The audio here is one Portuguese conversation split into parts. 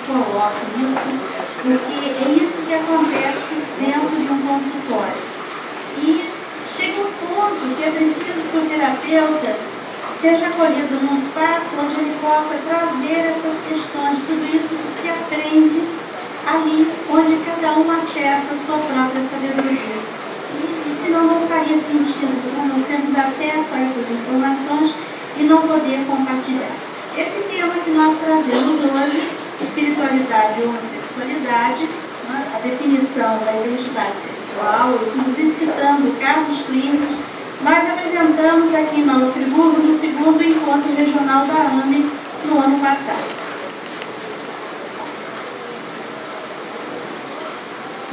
coloco isso, porque é isso que acontece dentro de um consultório. E chega um ponto que é preciso que o terapeuta seja acolhido num espaço onde ele possa trazer essas questões, tudo isso que se aprende ali, onde cada um acessa a sua própria sabedoria. E senão não faria sentido, né? Nós temos acesso a essas informações e não poder compartilhar. Esse tema que nós trazemos hoje, espiritualidade e homossexualidade, né? A definição da identidade sexual, inclusive citando casos clínicos, nós apresentamos aqui em Nova Friburgo no segundo encontro regional da AME no ano passado.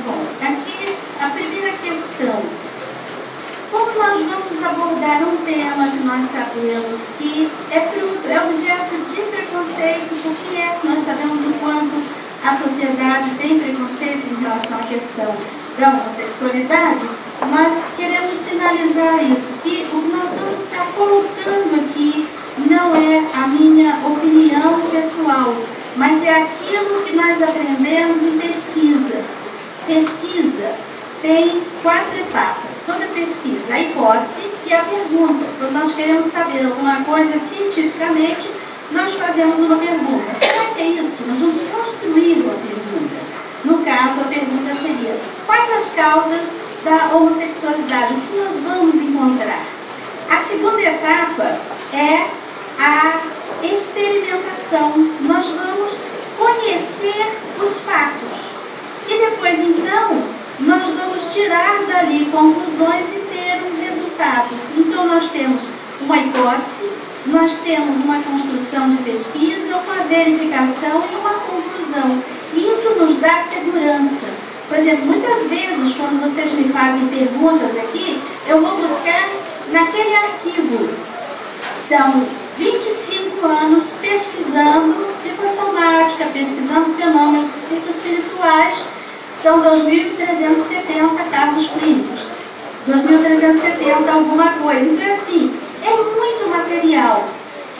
Bom, aqui a primeira questão. Como nós vamos abordar um tema que nós sabemos que é objeto de preconceito, porque nós sabemos o quanto a sociedade tem preconceitos em relação à questão da homossexualidade, nós queremos sinalizar isso, que o que nós vamos estar colocando aqui não é a minha opinião pessoal, mas é aquilo que nós aprendemos em pesquisa. Pesquisa tem 4 etapas, toda pesquisa, a hipótese e a pergunta. Quando nós queremos saber alguma coisa cientificamente, nós fazemos uma pergunta. Será que é isso? Nós vamos construir uma pergunta. No caso, a pergunta seria: quais as causas da homossexualidade? O que nós vamos encontrar? A segunda etapa é a experimentação. Nós vamos conhecer os fatos. E depois, então, nós vamos tirar dali conclusões e ter um resultado. Então, nós temos uma hipótese, nós temos uma construção de pesquisa, uma verificação e uma conclusão. E isso nos dá segurança. Por exemplo, muitas vezes, quando vocês me fazem perguntas aqui, eu vou buscar naquele arquivo. São 25 anos pesquisando psicossomática, pesquisando fenômenos psicoespirituais. São 2.370 casos clínicos. 2.370 alguma coisa. Então, assim, é muito material.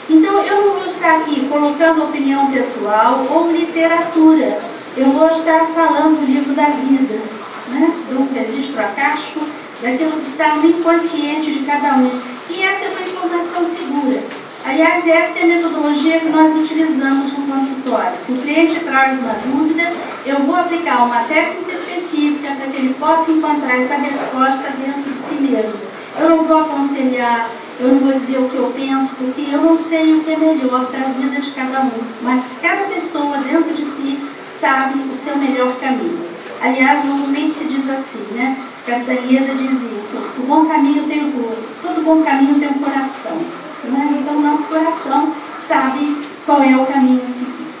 Então, eu não vou estar aqui colocando opinião pessoal ou literatura. Eu vou estar falando do livro da vida, né? Do registro acástico, daquilo que está no inconsciente de cada um. E essa é uma informação segura. Aliás, essa é a metodologia que nós utilizamos no consultório. Se o cliente traz uma dúvida, eu vou aplicar uma técnica específica para que ele possa encontrar essa resposta dentro de si mesmo. Eu não vou aconselhar, eu não vou dizer o que eu penso, porque eu não sei o que é melhor para a vida de cada um. Mas cada pessoa dentro de si sabe o seu melhor caminho. Aliás, normalmente se diz assim, né? Castanheda diz isso: o bom caminho tem o corpo, todo bom caminho tem um coração. Né? Então, o nosso coração sabe qual é o caminho a seguir.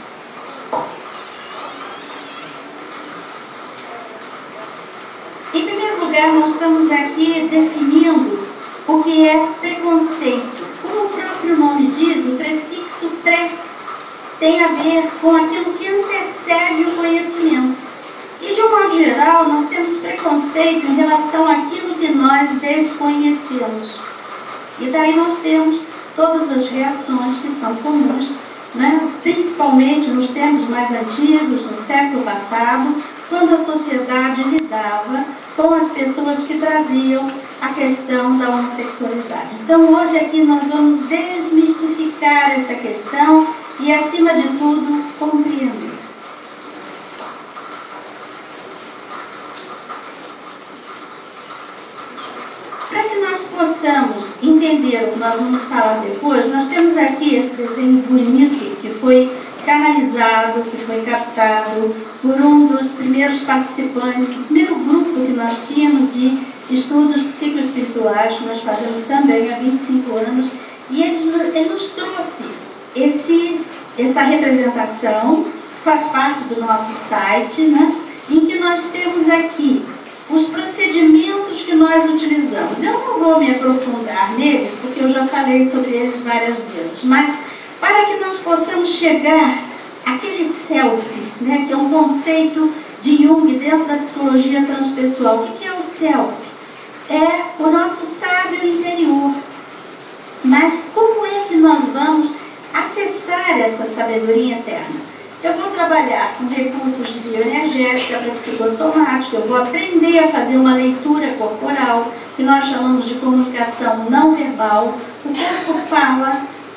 Em primeiro lugar, nós estamos aqui definindo o que é preconceito. Como o próprio nome diz, o prefixo pré tem a ver com aquilo que antecede o conhecimento. E, de um modo geral, nós temos preconceito em relação àquilo que nós desconhecemos. E daí nós temos todas as reações que são comuns, né? Principalmente nos tempos mais antigos, no século passado, quando a sociedade lidava com as pessoas que traziam a questão da homossexualidade. Então, hoje aqui nós vamos desmistificar essa questão e, acima de tudo, compreender. Para que nós possamos entender o que nós vamos falar depois, nós temos aqui esse desenho bonito que foi canalizado, que foi captado por um dos primeiros participantes, do primeiro grupo que nós tínhamos de estudos psicoespirituais, que nós fazemos também há 25 anos, e ele nos trouxe essa representação, faz parte do nosso site, né, em que nós temos aqui os procedimentos que nós utilizamos. Eu não vou me aprofundar neles, porque eu já falei sobre eles várias vezes, mas para que nós possamos chegar àquele self, né, que é um conceito de Jung dentro da psicologia transpessoal. O que é o self? É o nosso sábio interior. Mas como é que nós vamos acessar essa sabedoria interna? Eu vou trabalhar com recursos de bioenergética para psicossomática, eu vou aprender a fazer uma leitura corporal, que nós chamamos de comunicação não verbal. O corpo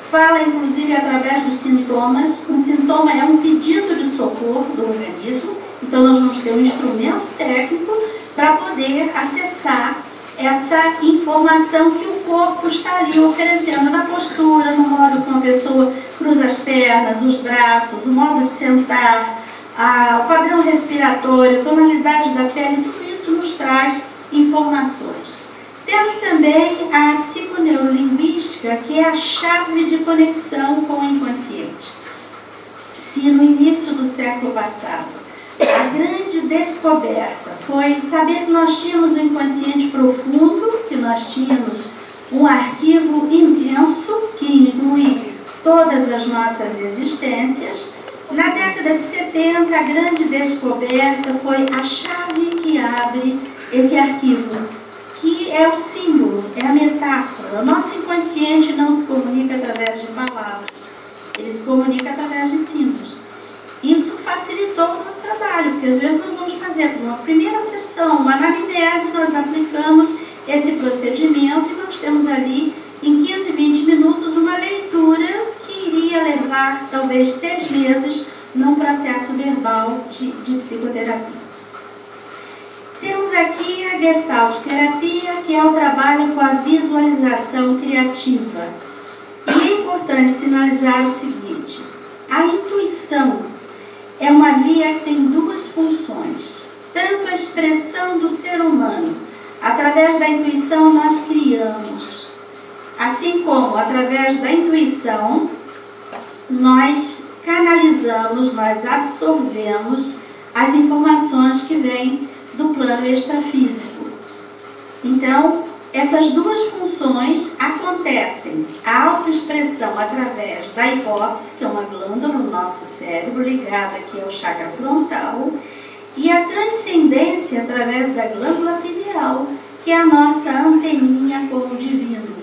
fala inclusive através dos sintomas. Um sintoma é um pedido de socorro do organismo, então nós vamos ter um instrumento técnico para poder acessar essa informação que o corpo está ali oferecendo na postura, no modo como a pessoa cruza as pernas, os braços, o modo de sentar, o padrão respiratório, a tonalidade da pele, tudo isso nos traz informações. Temos também a psiconeurolinguística, que é a chave de conexão com o inconsciente. Se no início do século passado a grande descoberta foi saber que nós tínhamos um inconsciente profundo, que nós tínhamos um arquivo imenso que inclui todas as nossas existências, na década de 70 a grande descoberta foi a chave que abre esse arquivo, que é o símbolo, é a metáfora. O nosso inconsciente não se comunica através de palavras, ele se comunica através de símbolos. Isso facilitou o nosso trabalho, porque às vezes nós vamos fazer uma primeira sessão, uma anamnese, nós aplicamos esse procedimento e nós temos ali, em 15, 20 minutos, uma leitura que iria levar talvez 6 meses num processo verbal de psicoterapia. Temos aqui a Gestalt terapia, que é o trabalho com a visualização criativa. E é importante sinalizar o seguinte: a intuição é uma via que tem duas funções. Tanto a expressão do ser humano, através da intuição nós criamos, assim como através da intuição nós canalizamos, nós absorvemos as informações que vêm do plano extrafísico. Então, essas duas funções acontecem. A autoexpressão através da hipófise, que é uma glândula no nosso cérebro, ligada aqui ao chakra frontal, e a transcendência através da glândula pineal, que é a nossa anteninha com o divino.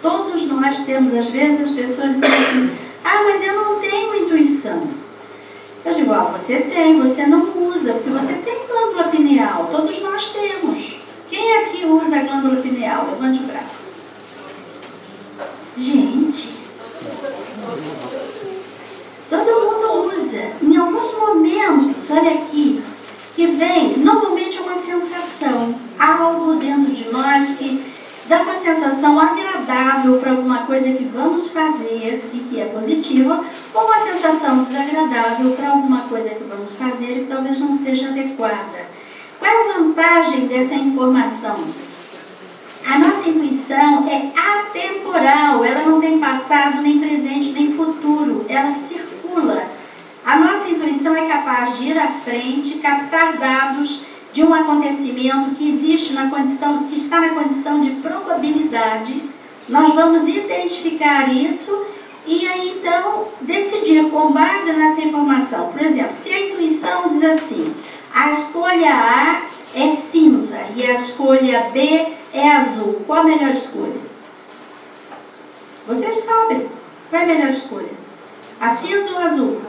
Todos nós temos, às vezes as pessoas dizem assim: ah, mas eu não tenho intuição. Eu digo: ah, você tem, você não usa, porque você tem glândula pineal, todos nós temos. Quem aqui usa a glândula pineal? Levante o braço. Gente, todo mundo usa. Em alguns momentos, olha aqui, que vem, normalmente é uma sensação, algo dentro de nós que dá uma sensação agradável para alguma coisa que vamos fazer e que é positiva, ou uma sensação desagradável para alguma coisa que vamos fazer e que talvez não seja adequada. Qual é a vantagem dessa informação? A nossa intuição é atemporal, ela não tem passado, nem presente, nem futuro, ela circula. A nossa intuição é capaz de ir à frente, captar dados de um acontecimento que existe na condição, que está na condição de probabilidade. Nós vamos identificar isso e aí então decidir com base nessa informação. Por exemplo, se a intuição diz assim: a escolha A é cinza e a escolha B é azul, qual a melhor escolha? Vocês sabem qual é a melhor escolha? A cinza ou a azul?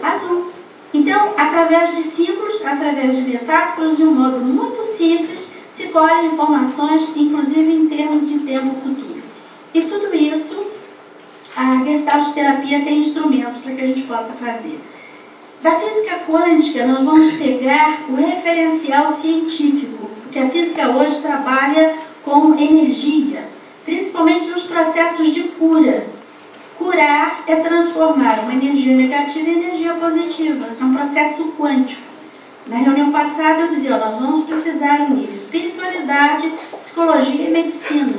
Azul. Então, através de símbolos, através de metáforas, de um modo muito simples, se colhem informações, inclusive em termos de tempo futuro. E tudo isso, a Gestalt terapia tem instrumentos para que a gente possa fazer. Da física quântica, nós vamos pegar o referencial científico, porque a física hoje trabalha com energia, principalmente nos processos de cura. Curar é transformar uma energia negativa em energia positiva, é um processo quântico. Na reunião passada eu dizia: nós vamos precisar unir espiritualidade, psicologia e medicina,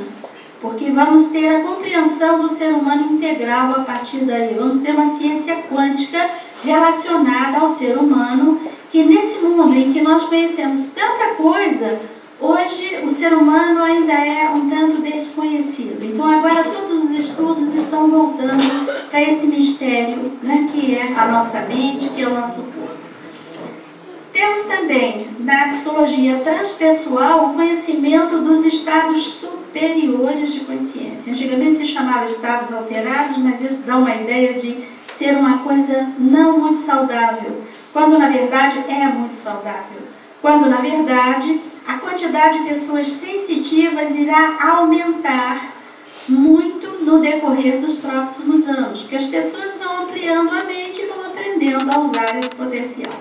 porque vamos ter a compreensão do ser humano integral a partir daí. Vamos ter uma ciência quântica relacionada ao ser humano, que nesse mundo em que nós conhecemos tanta coisa, hoje o ser humano ainda é um tanto desconhecido. Então agora todos os estudos estão voltando para esse mistério, né, que é a nossa mente, que é o nosso corpo. Temos também, na psicologia transpessoal, o conhecimento dos estados superiores de consciência. Antigamente se chamava estados alterados, mas isso dá uma ideia de ser uma coisa não muito saudável, quando na verdade é muito saudável, quando na verdade a quantidade de pessoas sensitivas irá aumentar muito no decorrer dos próximos anos, porque as pessoas vão ampliando a mente e vão aprendendo a usar esse potencial.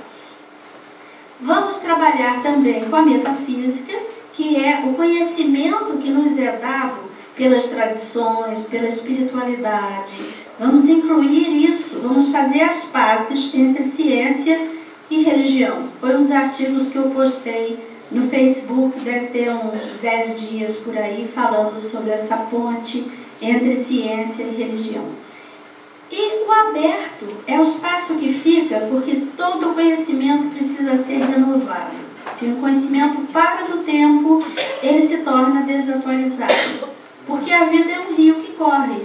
Vamos trabalhar também com a metafísica, que é o conhecimento que nos é dado pelas tradições, pela espiritualidade. Vamos incluir isso, vamos fazer as pazes entre ciência e religião. Foi um dos artigos que eu postei no Facebook, deve ter uns 10 dias por aí, falando sobre essa ponte entre ciência e religião. E o aberto é o espaço que fica porque todo conhecimento precisa ser renovado. Se o conhecimento para no tempo, ele se torna desatualizado. Porque a vida é um rio que corre,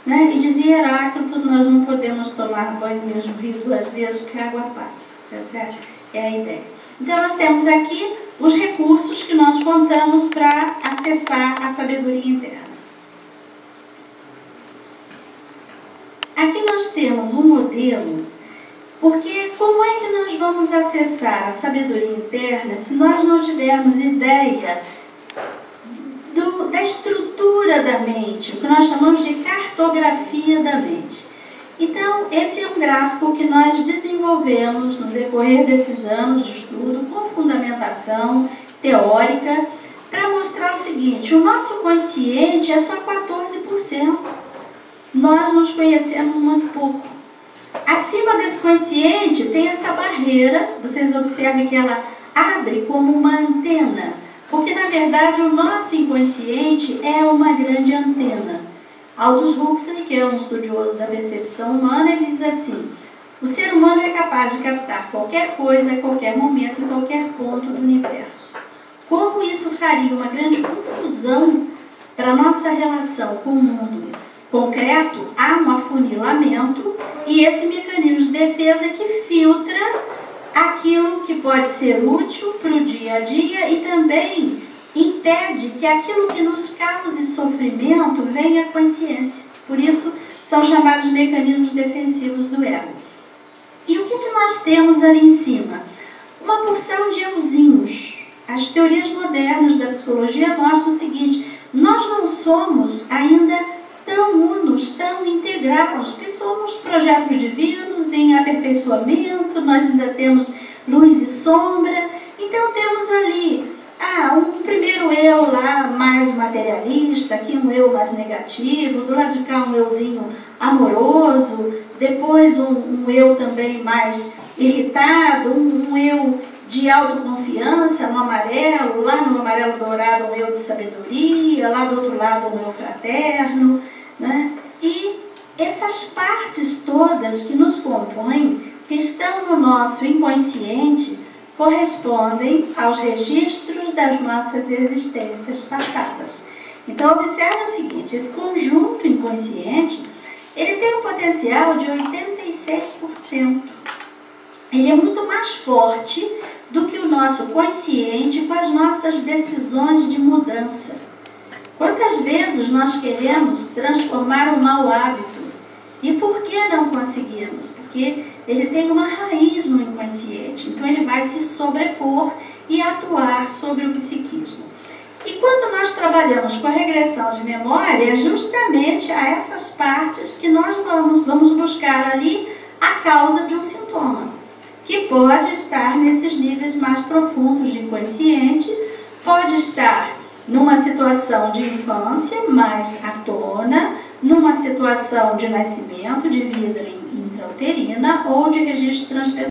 né? E dizia Heráclito, nós não podemos tomar banho no mesmo rio 2 vezes porque a água passa, tá certo? É a ideia. Então nós temos aqui os recursos que nós contamos para acessar a sabedoria interna. Aqui nós temos um modelo, porque como é que nós vamos acessar a sabedoria interna se nós não tivermos ideia da estrutura da mente, o que nós chamamos de cartografia da mente? Então, esse é um gráfico que nós desenvolvemos no decorrer desses anos de estudo, com fundamentação teórica, para mostrar o seguinte: o nosso consciente é só 14%. Nós nos conhecemos muito pouco. Acima desse consciente tem essa barreira, vocês observem que ela abre como uma antena, porque na verdade o nosso inconsciente é uma grande antena. Aldous Huxley, que é um estudioso da percepção humana, ele diz assim: o ser humano é capaz de captar qualquer coisa, a qualquer momento, em qualquer ponto do universo. Como isso faria uma grande confusão para a nossa relação com o mundo concreto, há um afunilamento e esse mecanismo de defesa que filtra aquilo que pode ser útil para o dia a dia e também impede que aquilo que nos cause sofrimento venha à consciência. Por isso, são chamados mecanismos defensivos do ego. E o que nós temos ali em cima? Uma porção de euzinhos. As teorias modernas da psicologia mostram o seguinte: nós não somos ainda tão unos, tão integrados, porque somos projetos divinos em aperfeiçoamento, nós ainda temos luz e sombra. Então temos ali um primeiro eu lá mais materialista, aqui um eu mais negativo, do lado de cá um euzinho amoroso, depois um eu também mais irritado, um eu de autoconfiança no amarelo, lá no amarelo dourado um eu de sabedoria, lá do outro lado um eu fraterno, né? E essas partes todas que nos compõem, que estão no nosso inconsciente, correspondem aos registros das nossas existências passadas. Então observe o seguinte: esse conjunto inconsciente, ele tem um potencial de 86%. Ele é muito mais forte do que o nosso consciente com as nossas decisões de mudança. Quantas vezes nós queremos transformar um mau hábito? E por que não conseguimos? Porque ele tem uma raiz no inconsciente, então ele vai se sobrepor e atuar sobre o psiquismo. E quando nós trabalhamos com a regressão de memória, é justamente a essas partes que nós vamos buscar ali a causa de um sintoma, que pode estar nesses níveis mais profundos de inconsciente, pode estar numa situação de infância mais à tona, numa situação de nascimento, de vida intrauterina ou de registro transpessoal.